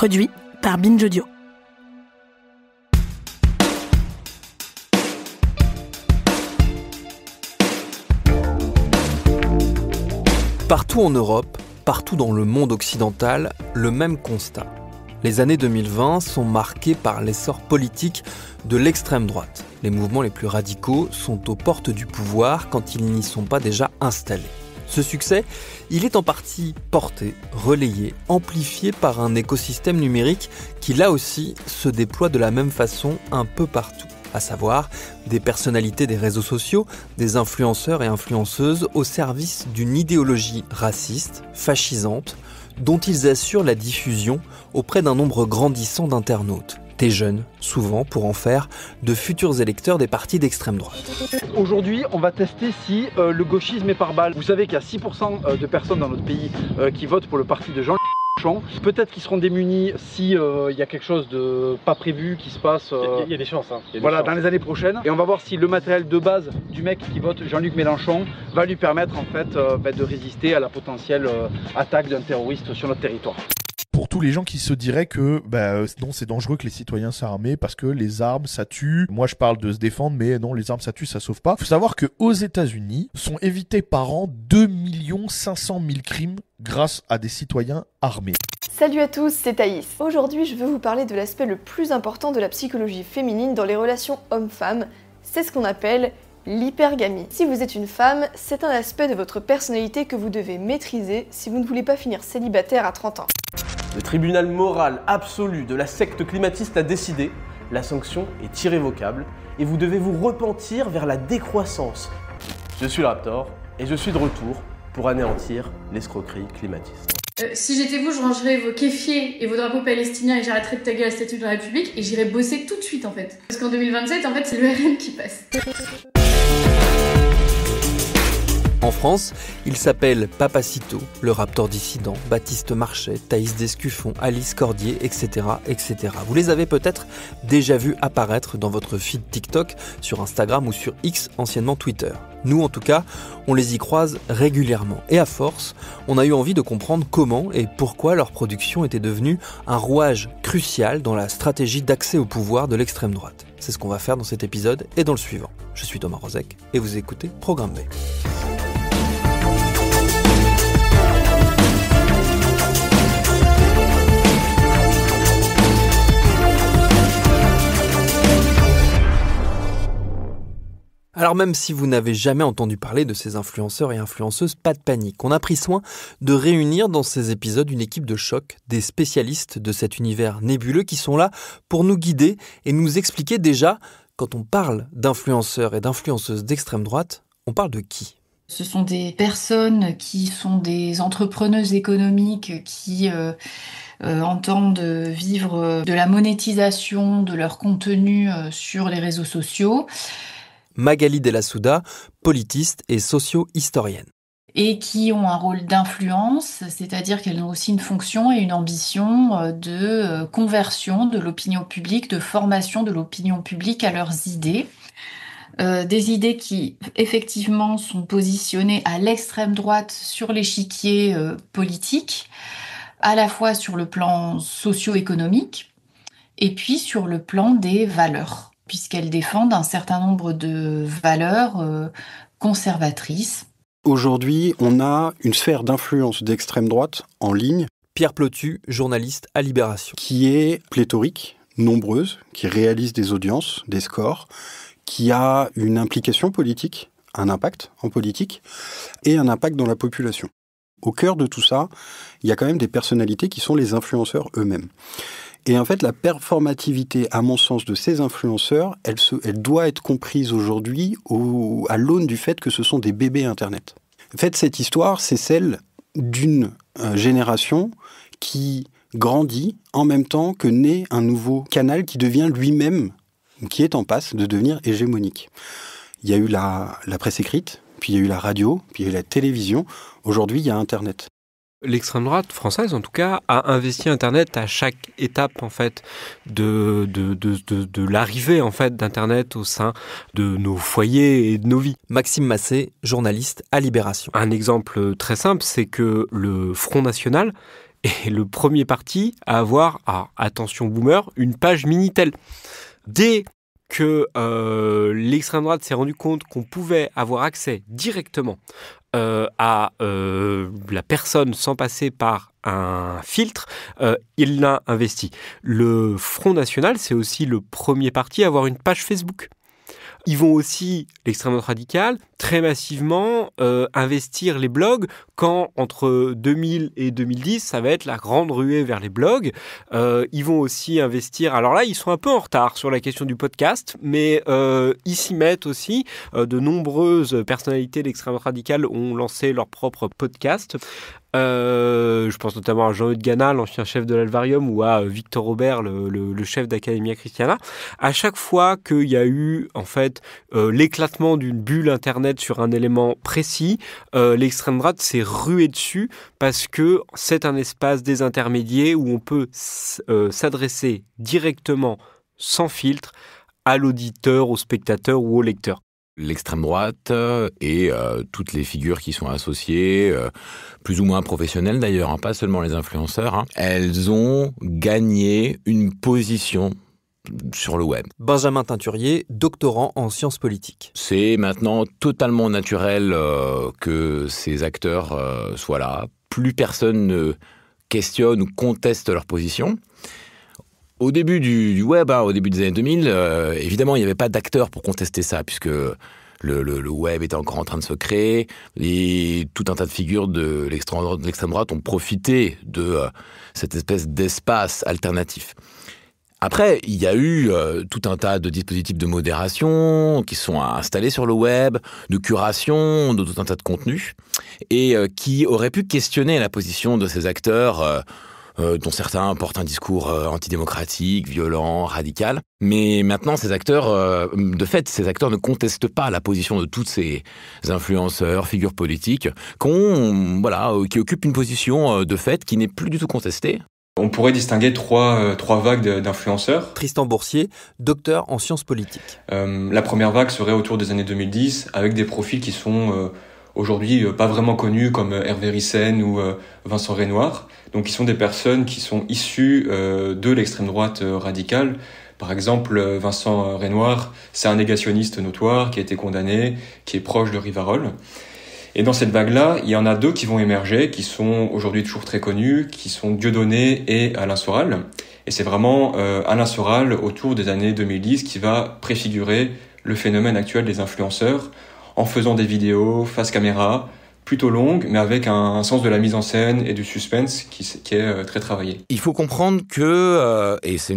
Produit par Binge Audio. Partout en Europe, partout dans le monde occidental, le même constat. Les années 2020 sont marquées par l'essor politique de l'extrême droite. Les mouvements les plus radicaux sont aux portes du pouvoir quand ils n'y sont pas déjà installés. Ce succès, il est en partie porté, relayé, amplifié par un écosystème numérique qui là aussi se déploie de la même façon un peu partout. À savoir des personnalités des réseaux sociaux, des influenceurs et influenceuses au service d'une idéologie raciste, fascisante, dont ils assurent la diffusion auprès d'un nombre grandissant d'internautes. Des jeunes, souvent, pour en faire de futurs électeurs des partis d'extrême droite. Aujourd'hui, on va tester si le gauchisme est par balle. Vous savez qu'il y a 6% de personnes dans notre pays qui votent pour le parti de Jean Mélenchon. Peut-être qu'ils seront démunis si il y a quelque chose de pas prévu qui se passe. Il y a des chances. Dans les années prochaines. Et on va voir si le matériel de base du mec qui vote Jean-Luc Mélenchon va lui permettre en fait de résister à la potentielle attaque d'un terroriste sur notre territoire. Pour tous les gens qui se diraient que non, c'est dangereux que les citoyens soient armés parce que les armes ça tue. Moi je parle de se défendre, mais non, les armes ça tue, ça sauve pas. Faut savoir que aux États-Unis sont évités par an 2 500 000 crimes grâce à des citoyens armés. Salut à tous, c'est Thaïs. Aujourd'hui, je veux vous parler de l'aspect le plus important de la psychologie féminine dans les relations hommes-femmes. C'est ce qu'on appelle l'hypergamie. Si vous êtes une femme, c'est un aspect de votre personnalité que vous devez maîtriser si vous ne voulez pas finir célibataire à 30 ans. Le tribunal moral absolu de la secte climatiste a décidé, la sanction est irrévocable et vous devez vous repentir vers la décroissance. Je suis le Raptor et je suis de retour pour anéantir l'escroquerie climatiste. Si j'étais vous, je rangerais vos kéfiers et vos drapeaux palestiniens et j'arrêterais de taguer la statue de la République et j'irais bosser tout de suite en fait. Parce qu'en 2027, en fait, c'est le RN qui passe. En France, il s'appelle Papacito, le Raptor dissident, Baptiste Marchais, Thaïs Descuffon, Alice Cordier, etc., etc. Vous les avez peut-être déjà vus apparaître dans votre feed TikTok, sur Instagram ou sur X, anciennement Twitter. Nous, en tout cas, on les y croise régulièrement. Et à force, on a eu envie de comprendre comment et pourquoi leur production était devenue un rouage crucial dans la stratégie d'accès au pouvoir de l'extrême droite. C'est ce qu'on va faire dans cet épisode et dans le suivant. Je suis Thomas Rozek et vous écoutez Programme B. Alors même si vous n'avez jamais entendu parler de ces influenceurs et influenceuses, pas de panique. On a pris soin de réunir dans ces épisodes une équipe de choc, des spécialistes de cet univers nébuleux qui sont là pour nous guider et nous expliquer déjà, quand on parle d'influenceurs et d'influenceuses d'extrême droite, on parle de qui ? Ce sont des personnes qui sont des entrepreneuses économiques qui entendent vivre de la monétisation de leur contenu sur les réseaux sociaux. Magali Della Souda, politiste et socio-historienne. Et qui ont un rôle d'influence, c'est-à-dire qu'elles ont aussi une fonction et une ambition de conversion de l'opinion publique, de formation de l'opinion publique à leurs idées. Des idées qui, effectivement, sont positionnées à l'extrême droite sur l'échiquier politique, à la fois sur le plan socio-économique et puis sur le plan des valeurs, puisqu'elles défendent un certain nombre de valeurs conservatrices. Aujourd'hui, on a une sphère d'influence d'extrême droite en ligne. Pierre Plotu, journaliste à Libération. Qui est pléthorique, nombreuse, qui réalise des audiences, des scores, qui a une implication politique, un impact en politique et un impact dans la population. Au cœur de tout ça, il y a quand même des personnalités qui sont les influenceurs eux-mêmes. Et en fait, la performativité, à mon sens, de ces influenceurs, elle doit être comprise aujourd'hui à l'aune du fait que ce sont des bébés Internet. En fait, cette histoire, c'est celle d'une génération qui grandit en même temps que naît un nouveau canal qui devient lui-même, qui est en passe de devenir hégémonique. Il y a eu la presse écrite, puis il y a eu la radio, puis il y a eu la télévision. Aujourd'hui, il y a Internet. L'extrême droite française, en tout cas, a investi Internet à chaque étape en fait de l'arrivée en fait d'Internet au sein de nos foyers et de nos vies. Maxime Massé, journaliste à Libération. Un exemple très simple, c'est que le Front National est le premier parti à avoir, attention boomer, une page Minitel. Dès que l'extrême droite s'est rendu compte qu'on pouvait avoir accès directement à la personne sans passer par un filtre, il l'a investi. Le Front National, c'est aussi le premier parti à avoir une page Facebook. Ils vont aussi, l'extrême droite radicale, très massivement investir les blogs quand, entre 2000 et 2010, ça va être la grande ruée vers les blogs. Ils vont aussi investir... Alors là, ils sont un peu en retard sur la question du podcast, mais ils s'y mettent aussi. De nombreuses personnalités d'extrême droite radicale ont lancé leur propre podcast. Je pense notamment à Jean-Eudes Gana, l'ancien chef de l'Alvarium, ou à Victor Robert, le chef d'Academia Christiana. À chaque fois qu'il y a eu en fait l'éclatement d'une bulle internet sur un élément précis, l'extrême droite s'est ruée dessus parce que c'est un espace désintermédié où on peut s'adresser directement, sans filtre, à l'auditeur, au spectateur ou au lecteur. L'extrême droite et toutes les figures qui sont associées, plus ou moins professionnelles d'ailleurs, pas seulement les influenceurs, elles ont gagné une position sur le web. Benjamin Teinturier, doctorant en sciences politiques. C'est maintenant totalement naturel que ces acteurs soient là. Plus personne ne questionne ou conteste leur position. Au début du web, au début des années 2000, évidemment, il n'y avait pas d'acteurs pour contester ça, puisque le web était encore en train de se créer, et tout un tas de figures de l'extrême droite ont profité de cette espèce d'espace alternatif. Après, il y a eu tout un tas de dispositifs de modération qui sont installés sur le web, de curation, de tout un tas de contenus, et qui auraient pu questionner la position de ces acteurs dont certains portent un discours antidémocratique, violent, radical. Mais maintenant, ces acteurs, de fait, ces acteurs ne contestent pas la position de tous ces influenceurs, figures politiques, qui occupent une position de fait qui n'est plus du tout contestée. On pourrait distinguer trois vagues d'influenceurs. Tristan Boursier, docteur en sciences politiques. La première vague serait autour des années 2010, avec des profils qui sont aujourd'hui pas vraiment connus, comme Hervé Ryssen ou Vincent Renoir. Donc qui sont des personnes qui sont issues de l'extrême droite radicale. Par exemple, Vincent Renoir, c'est un négationniste notoire qui a été condamné, qui est proche de Rivarol. Et dans cette vague-là, il y en a deux qui vont émerger, qui sont aujourd'hui toujours très connus, qui sont Dieudonné et Alain Soral. Et c'est vraiment Alain Soral, autour des années 2010, qui va préfigurer le phénomène actuel des influenceurs, en faisant des vidéos face caméra, plutôt longues, mais avec un sens de la mise en scène et du suspense qui est très travaillé. Il faut comprendre que, et c'est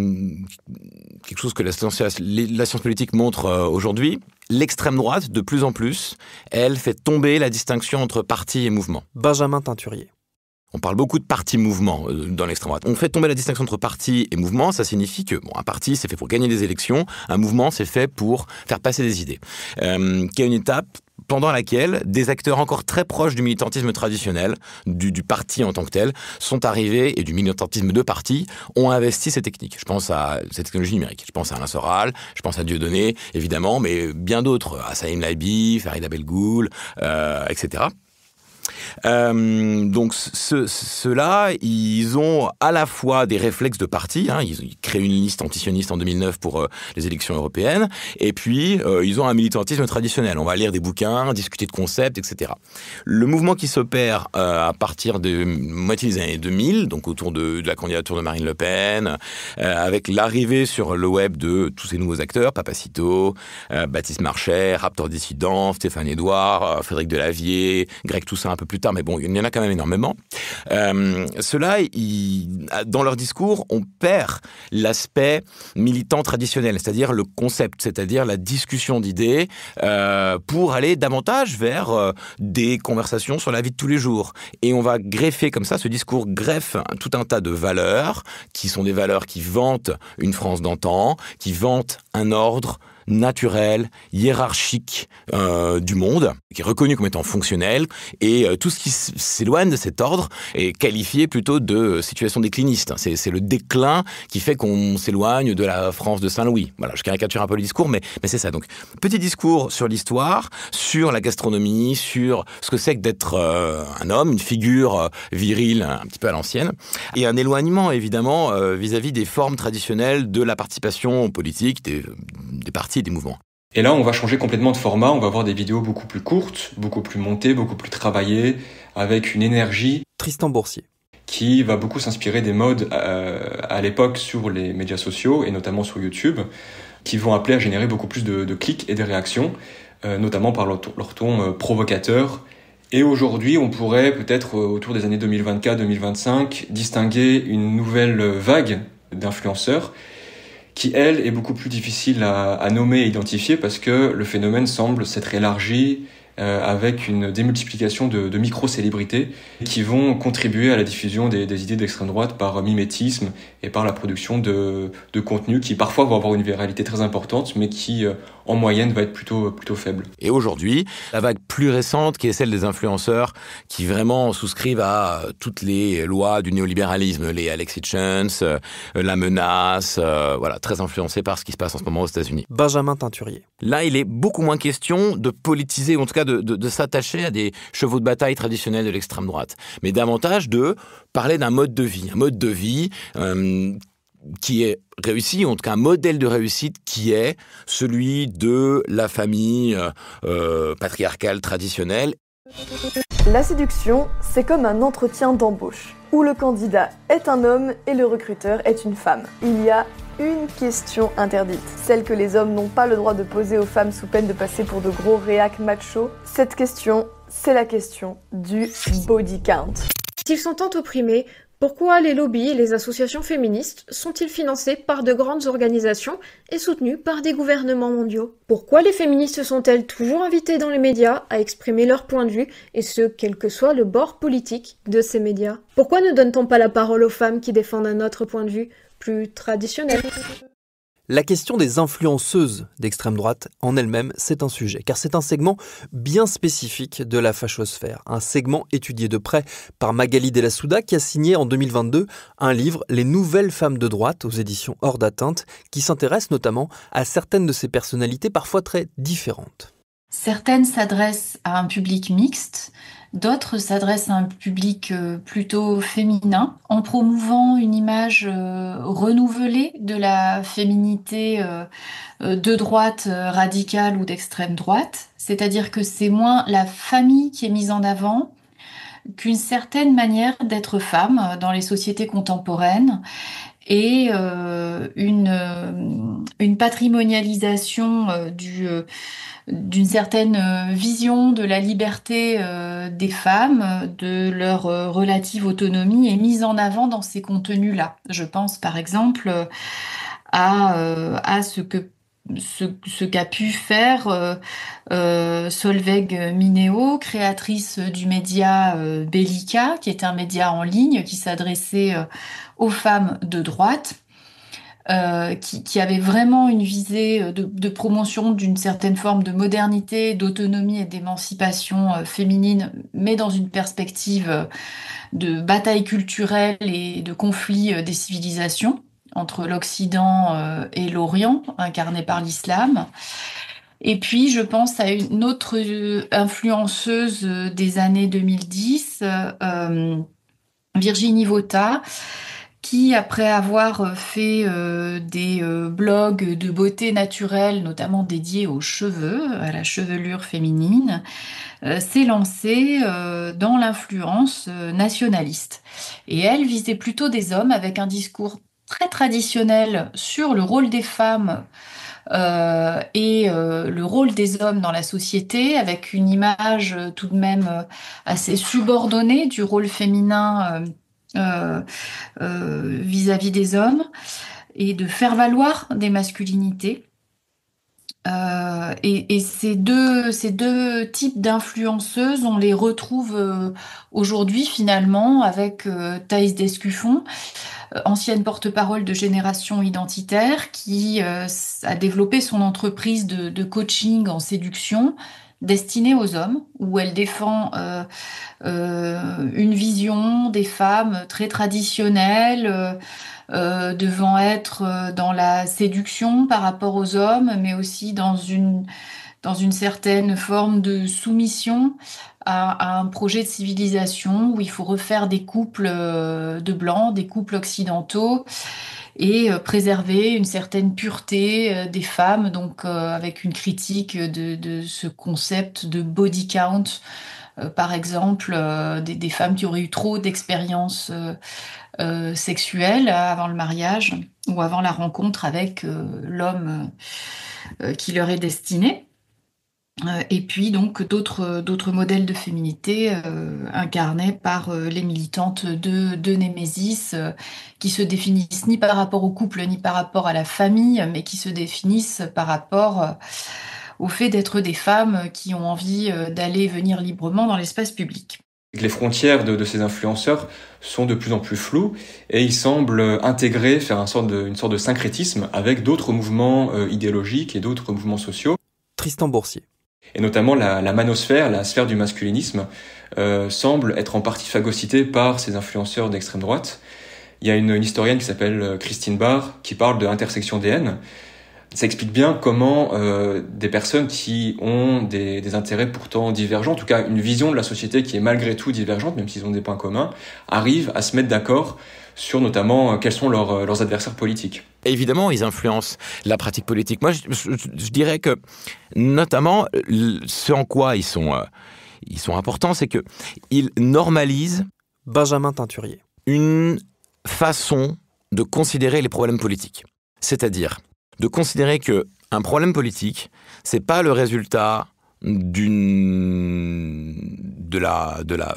quelque chose que la science politique montre aujourd'hui, l'extrême droite, de plus en plus, elle fait tomber la distinction entre parti et mouvement. Benjamin Teinturier. On parle beaucoup de parti-mouvement dans l'extrême droite. On fait tomber la distinction entre parti et mouvement. Ça signifie que un parti, c'est fait pour gagner des élections. Un mouvement, c'est fait pour faire passer des idées. Qui est une étape pendant laquelle des acteurs encore très proches du militantisme traditionnel, du parti en tant que tel, sont arrivés, et du militantisme de parti, ont investi ces techniques. Je pense à cette technologie numérique. Je pense à Alain Soral, je pense à Dieudonné, évidemment, mais bien d'autres. À Saïm Laibi, Farid Abelgoul, etc. Donc ceux-là, ils ont à la fois des réflexes de parti, ils créent une liste antisioniste en 2009 pour les élections européennes, et puis ils ont un militantisme traditionnel. On va lire des bouquins, discuter de concepts, etc. Le mouvement qui s'opère à partir de moitié des années 2000, donc autour de la candidature de Marine Le Pen, avec l'arrivée sur le web de tous ces nouveaux acteurs, Papacito, Baptiste Marchais, Raptor Dissident, Stéphane Edouard, Frédéric Delavier, Greg Toussaint un peu plus tard, mais bon, il y en a quand même énormément. Ceux-là, dans leur discours, on perd l'aspect militant traditionnel, c'est-à-dire le concept, c'est-à-dire la discussion d'idées, pour aller davantage vers des conversations sur la vie de tous les jours. Et on va greffer comme ça, ce discours greffe tout un tas de valeurs, qui sont des valeurs qui vantent une France d'antan, qui vantent un ordre naturel, hiérarchique du monde, qui est reconnu comme étant fonctionnel, et tout ce qui s'éloigne de cet ordre est qualifié plutôt de situation décliniste. C'est le déclin qui fait qu'on s'éloigne de la France de Saint-Louis. Voilà, je caricature un peu le discours, mais c'est ça. Donc, petit discours sur l'histoire, sur la gastronomie, sur ce que c'est que d'être un homme, une figure virile un petit peu à l'ancienne, et un éloignement évidemment vis-à-vis des formes traditionnelles de la participation politique des partis et des mouvements. Et là, on va changer complètement de format, on va avoir des vidéos beaucoup plus courtes, beaucoup plus montées, beaucoup plus travaillées, avec une énergie. Tristan Boursier. Qui va beaucoup s'inspirer des modes à l'époque sur les médias sociaux, et notamment sur YouTube, qui vont appeler à générer beaucoup plus de clics et de réactions, notamment par leur ton provocateur. Et aujourd'hui, on pourrait peut-être, autour des années 2024-2025, distinguer une nouvelle vague d'influenceurs qui, elle, est beaucoup plus difficile à nommer et identifier parce que le phénomène semble s'être élargi avec une démultiplication de micro-célébrités qui vont contribuer à la diffusion des idées d'extrême droite par mimétisme et par la production de contenus qui parfois vont avoir une viralité très importante mais qui en moyenne va être plutôt faible. Et aujourd'hui, la vague plus récente qui est celle des influenceurs qui vraiment souscrivent à toutes les lois du néolibéralisme, les Alexis Chance, la menace, voilà, très influencés par ce qui se passe en ce moment aux États-Unis. Benjamin Teinturier. Là, il est beaucoup moins question de politiser, ou en tout cas de s'attacher à des chevaux de bataille traditionnels de l'extrême droite, mais davantage de parler d'un mode de vie, qui est réussi, en tout cas un modèle de réussite qui est celui de la famille patriarcale traditionnelle. La séduction, c'est comme un entretien d'embauche, où le candidat est un homme et le recruteur est une femme. Il y a une question interdite, celle que les hommes n'ont pas le droit de poser aux femmes sous peine de passer pour de gros réacs machos. Cette question, c'est la question du body count. S'ils sont tant opprimés, pourquoi les lobbies et les associations féministes sont-ils financés par de grandes organisations et soutenus par des gouvernements mondiaux? Pourquoi les féministes sont-elles toujours invitées dans les médias à exprimer leur point de vue, et ce, quel que soit le bord politique de ces médias? Pourquoi ne donne-t-on pas la parole aux femmes qui défendent un autre point de vue, plus traditionnel? La question des influenceuses d'extrême droite en elle-même, c'est un sujet, car c'est un segment bien spécifique de la fachosphère, un segment étudié de près par Magali Della Souda qui a signé en 2022 un livre, Les nouvelles femmes de droite, aux éditions Hors d'atteinte, qui s'intéresse notamment à certaines de ces personnalités parfois très différentes. Certaines s'adressent à un public mixte, d'autres s'adressent à un public plutôt féminin, en promouvant une image renouvelée de la féminité de droite radicale ou d'extrême droite. C'est-à-dire que c'est moins la famille qui est mise en avant qu'une certaine manière d'être femme dans les sociétés contemporaines et une patrimonialisation d'une certaine vision de la liberté des femmes, de leur relative autonomie est mise en avant dans ces contenus-là. Je pense par exemple à ce qu'a pu faire Solveig Mineo, créatrice du média Bellika, qui est un média en ligne qui s'adressait aux femmes de droite, qui avait vraiment une visée de promotion d'une certaine forme de modernité, d'autonomie et d'émancipation féminine, mais dans une perspective de bataille culturelle et de conflit des civilisations entre l'Occident et l'Orient, incarné par l'islam. Et puis, je pense à une autre influenceuse des années 2010, Virginie Vota, qui, après avoir fait des blogs de beauté naturelle, notamment dédiés aux cheveux, à la chevelure féminine, s'est lancée dans l'influence nationaliste. Et elle visait plutôt des hommes avec un discours très traditionnel sur le rôle des femmes et le rôle des hommes dans la société, avec une image tout de même assez subordonnée du rôle féminin vis-à-vis des hommes, et de faire valoir des masculinités. Et ces deux types d'influenceuses, on les retrouve aujourd'hui finalement avec Thaïs Descuffon, ancienne porte-parole de Génération Identitaire, qui a développé son entreprise de coaching en séduction destinée aux hommes, où elle défend une vision des femmes très traditionnelle, devant être dans la séduction par rapport aux hommes, mais aussi dans une certaine forme de soumission à un projet de civilisation où il faut refaire des couples de blancs, des couples occidentaux, et préserver une certaine pureté des femmes, donc avec une critique de ce concept de body count, par exemple, des femmes qui auraient eu trop d'expériences sexuelles avant le mariage ou avant la rencontre avec l'homme qui leur est destiné. Et puis donc d'autres modèles de féminité incarnés par les militantes de Némésis, qui se définissent ni par rapport au couple ni par rapport à la famille, mais qui se définissent par rapport au fait d'être des femmes qui ont envie d'aller et venir librement dans l'espace public. Les frontières de ces influenceurs sont de plus en plus floues et ils semblent intégrer, faire une sorte de syncrétisme avec d'autres mouvements idéologiques et d'autres mouvements sociaux. Tristan Boursier. Et notamment la manosphère, la sphère du masculinisme, semble être en partie phagocytée par ces influenceurs d'extrême droite. Il y a une historienne qui s'appelle Christine Barr qui parle de intersection des haines. Ça explique bien comment des personnes qui ont des intérêts pourtant divergents, en tout cas une vision de la société qui est malgré tout divergente, même s'ils ont des points communs, arrivent à se mettre d'accord sur notamment quels sont leurs adversaires politiques. Évidemment, ils influencent la pratique politique. Moi, je dirais que, notamment, ce en quoi ils sont importants, c'est qu'ils normalisent Benjamin Teinturier. Une façon de considérer les problèmes politiques. C'est-à-dire de considérer qu'un problème politique, c'est pas le résultat de la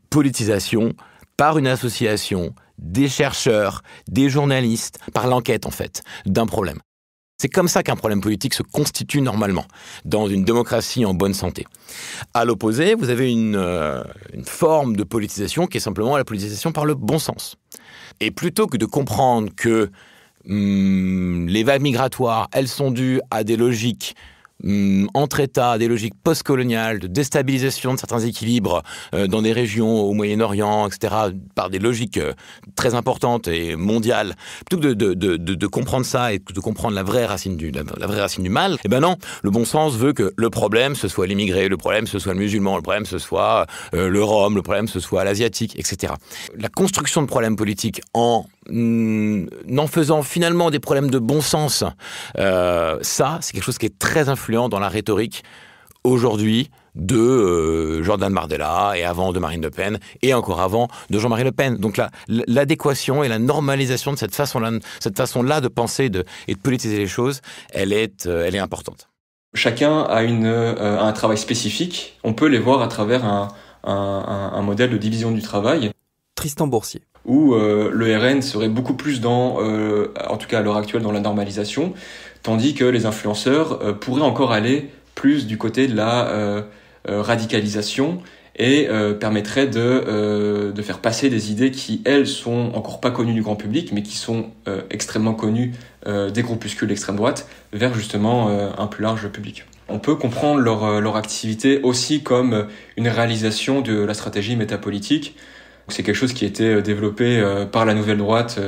politisation par une association, des chercheurs, des journalistes, par l'enquête en fait, d'un problème. C'est comme ça qu'un problème politique se constitue normalement, dans une démocratie en bonne santé. À l'opposé, vous avez une forme de politisation qui est simplement la politisation par le bon sens. Et plutôt que de comprendre que les vagues migratoires, elles sont dues à des logiques entre États, des logiques postcoloniales, de déstabilisation de certains équilibres dans des régions au Moyen-Orient, etc., par des logiques très importantes et mondiales, plutôt que de comprendre ça et de comprendre la vraie racine du mal, eh ben non, le bon sens veut que le problème, ce soit l'immigré, le problème, ce soit le musulman, le problème, ce soit le rome, le problème, ce soit l'asiatique, etc. La construction de problèmes politiques en faisant finalement des problèmes de bon sens, ça, c'est quelque chose qui est très influent dans la rhétorique aujourd'hui de Jordan Bardella et avant de Marine Le Pen et encore avant de Jean-Marie Le Pen. Donc l'adéquation et la normalisation de cette façon-là de penser et de politiser les choses, elle est importante. Chacun a un travail spécifique. On peut les voir à travers un modèle de division du travail. Tristan Boursier. Où le RN serait beaucoup plus en tout cas à l'heure actuelle, dans la normalisation, tandis que les influenceurs pourraient encore aller plus du côté de la radicalisation et permettraient de faire passer des idées qui, elles, sont encore pas connues du grand public, mais qui sont extrêmement connues des groupuscules d'extrême droite, vers justement un plus large public. On peut comprendre leur activité aussi comme une réalisation de la stratégie métapolitique. C'est quelque chose qui a été développé par la nouvelle droite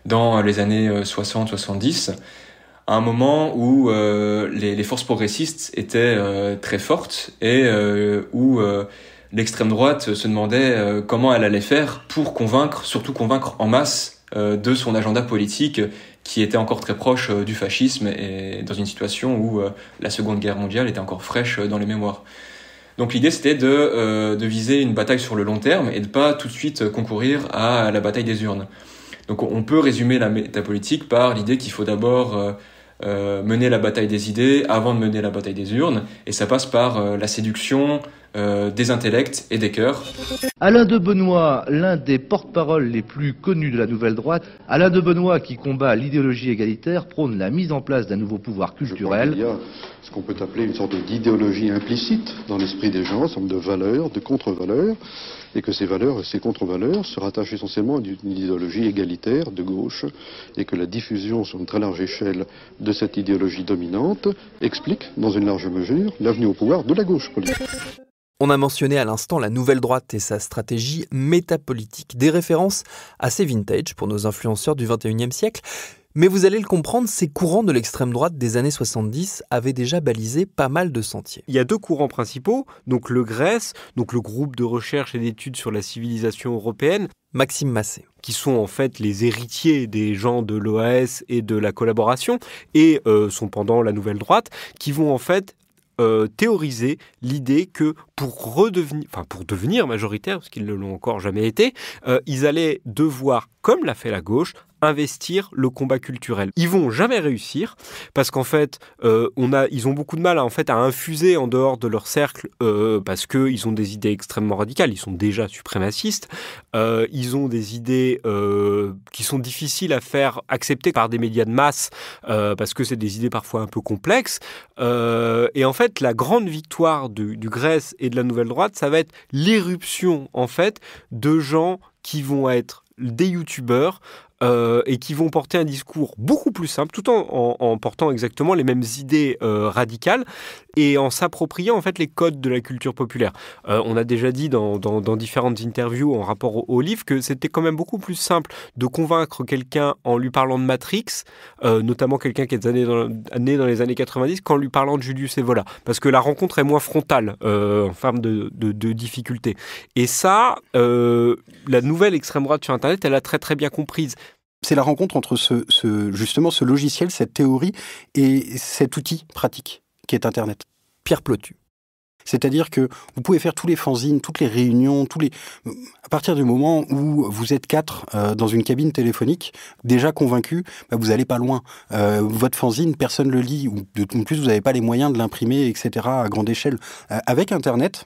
dans les années 60-70, à un moment où les forces progressistes étaient très fortes et où l'extrême droite se demandait comment elle allait faire pour surtout convaincre en masse de son agenda politique qui était encore très proche du fascisme et dans une situation où la Seconde Guerre mondiale était encore fraîche dans les mémoires. Donc l'idée, c'était de viser une bataille sur le long terme et de pas tout de suite concourir à la bataille des urnes. Donc on peut résumer la métapolitique par l'idée qu'il faut d'abord mener la bataille des idées avant de mener la bataille des urnes, et ça passe par la séduction des intellects et des cœurs. Alain de Benoît, l'un des porte-paroles les plus connus de la nouvelle droite. Alain de Benoît, qui combat l'idéologie égalitaire, prône la mise en place d'un nouveau pouvoir culturel. Il y a ce qu'on peut appeler une sorte d'idéologie implicite dans l'esprit des gens, un certain nombre de valeurs, de contre-valeurs, et que ces valeurs et ces contre-valeurs se rattachent essentiellement à une idéologie égalitaire de gauche, et que la diffusion sur une très large échelle de cette idéologie dominante explique, dans une large mesure, l'avenue au pouvoir de la gauche politique. On a mentionné à l'instant la nouvelle droite et sa stratégie métapolitique, des références assez vintage pour nos influenceurs du XXIe siècle. Mais vous allez le comprendre, ces courants de l'extrême droite des années 70 avaient déjà balisé pas mal de sentiers. Il y a 2 courants principaux, donc le GRES, donc le groupe de recherche et d'études sur la civilisation européenne, Maxime Massé, qui sont en fait les héritiers des gens de l'OAS et de la collaboration, et son pendant la nouvelle droite, qui vont en fait théoriser l'idée que pour devenir majoritaire, parce qu'ils ne l'ont encore jamais été, ils allaient devoir, comme l'a fait la gauche, investir le combat culturel. Ils vont jamais réussir parce qu'en fait, ils ont beaucoup de mal à infuser en dehors de leur cercle parce qu'ils ont des idées extrêmement radicales. Ils sont déjà suprémacistes. Ils ont des idées qui sont difficiles à faire accepter par des médias de masse parce que c'est des idées parfois un peu complexes. Et en fait, la grande victoire du GRES et de la Nouvelle Droite, ça va être l'éruption en fait de gens qui vont être des youtubeurs et qui vont porter un discours beaucoup plus simple, tout en portant exactement les mêmes idées radicales et en s'appropriant en fait les codes de la culture populaire. On a déjà dit dans différentes interviews en rapport au livre que c'était quand même beaucoup plus simple de convaincre quelqu'un en lui parlant de Matrix, notamment quelqu'un qui est né dans les années 90, qu'en lui parlant de Julius Evola, parce que la rencontre est moins frontale en termes de difficulté. Et ça, la nouvelle extrême droite sur Internet, elle a très très bien comprise. C'est la rencontre entre justement ce logiciel, cette théorie et cet outil pratique qui est Internet. Pierre Plotu. C'est-à-dire que vous pouvez faire tous les fanzines, toutes les réunions, à partir du moment où vous êtes 4 dans une cabine téléphonique, déjà convaincus, vous n'allez pas loin. Votre fanzine, personne ne le lit, ou en plus vous n'avez pas les moyens de l'imprimer, etc. à grande échelle. Avec Internet,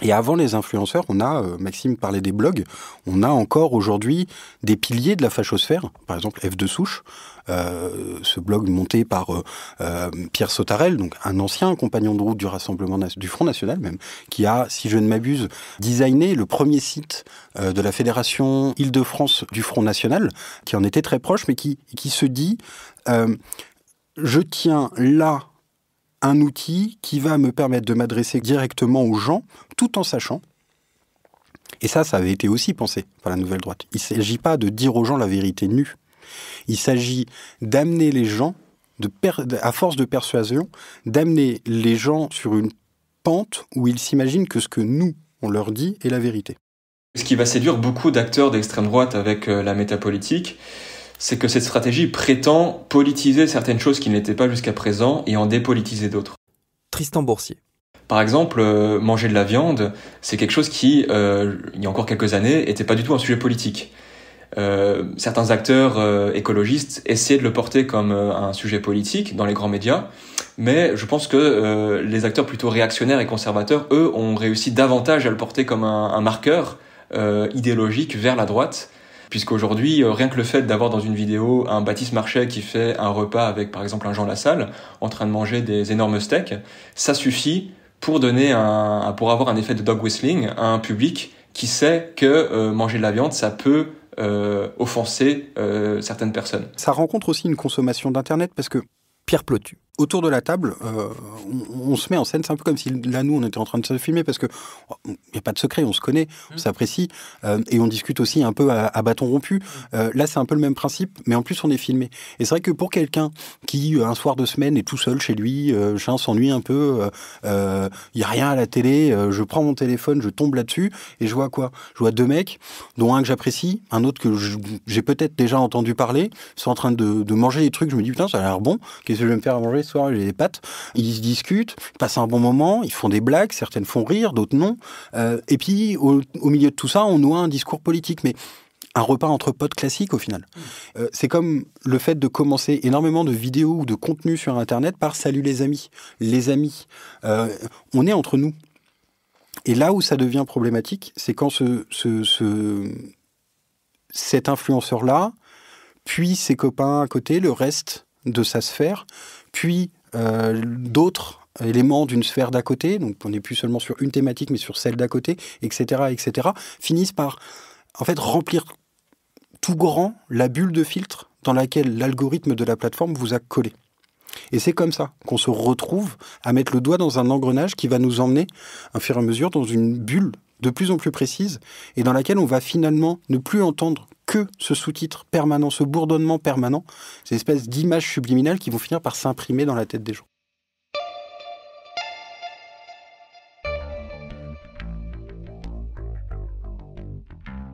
et avant les influenceurs, on a, Maxime parlait des blogs, on a encore aujourd'hui des piliers de la fachosphère, par exemple F de Souche, ce blog monté par Pierre Sautarel, donc un ancien compagnon de route du Front National même, qui a, si je ne m'abuse, designé le premier site de la Fédération Île-de-France du Front National, qui en était très proche, mais qui se dit je tiens là un outil qui va me permettre de m'adresser directement aux gens, tout en sachant, et ça avait été aussi pensé par la Nouvelle Droite, il ne s'agit pas de dire aux gens la vérité nue, il s'agit d'amener les gens, à force de persuasion, d'amener les gens sur une pente où ils s'imaginent que ce que nous, on leur dit, est la vérité. Ce qui va séduire beaucoup d'acteurs d'extrême droite avec la métapolitique, c'est que cette stratégie prétend politiser certaines choses qui ne l'étaient pas jusqu'à présent et en dépolitiser d'autres. Tristan Boursier. Par exemple, manger de la viande, c'est quelque chose qui, il y a encore quelques années, n'était pas du tout un sujet politique. Certains acteurs écologistes essaient de le porter comme un sujet politique dans les grands médias, mais je pense que les acteurs plutôt réactionnaires et conservateurs, eux, ont réussi davantage à le porter comme un marqueur idéologique vers la droite, puisqu'aujourd'hui, rien que le fait d'avoir dans une vidéo un Baptiste Marchais qui fait un repas avec, par exemple, un Jean Lassalle, en train de manger des énormes steaks, ça suffit pour avoir un effet de dog whistling à un public qui sait que manger de la viande, ça peut offenser certaines personnes. Ça rencontre aussi une consommation d'Internet parce que Pierre Plotu. Autour de la table, on se met en scène, c'est un peu comme si là, nous, on était en train de se filmer, parce que il n'y a pas de secret, on se connaît, on s'apprécie, et on discute aussi un peu à bâton rompu. Là, c'est un peu le même principe, mais en plus, on est filmé. Et c'est vrai que pour quelqu'un qui, un soir de semaine, est tout seul chez lui, s'ennuie un peu, il n'y a rien à la télé, je prends mon téléphone, je tombe là-dessus, et je vois quoi? Je vois 2 mecs, dont un que j'apprécie, un autre que j'ai peut-être déjà entendu parler, sont en train de manger des trucs, je me dis, putain, ça a l'air bon, qu'est-ce que je vais me faire à manger ce soir? J'ai des pâtes. Ils se discutent, ils passent un bon moment, ils font des blagues, certaines font rire, d'autres non. Et puis, au milieu de tout ça, on noie un discours politique, mais un repas entre potes classique au final. C'est comme le fait de commencer énormément de vidéos ou de contenu sur Internet par « Salut les amis ». Les amis, on est entre nous. Et là où ça devient problématique, c'est quand cet influenceur-là, puis ses copains à côté, le reste de sa sphère, puis d'autres éléments d'une sphère d'à côté, donc on n'est plus seulement sur une thématique, mais sur celle d'à côté, etc., finissent par en fait remplir tout grand la bulle de filtre dans laquelle l'algorithme de la plateforme vous a collé. Et c'est comme ça qu'on se retrouve à mettre le doigt dans un engrenage qui va nous emmener, au fur et à mesure, dans une bulle de plus en plus précise et dans laquelle on va finalement ne plus entendre que ce sous-titre permanent, ce bourdonnement permanent, ces espèces d'images subliminales qui vont finir par s'imprimer dans la tête des gens.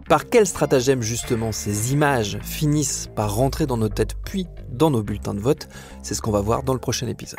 Par quel stratagème justement ces images finissent par rentrer dans nos têtes puis dans nos bulletins de vote ? C'est ce qu'on va voir dans le prochain épisode.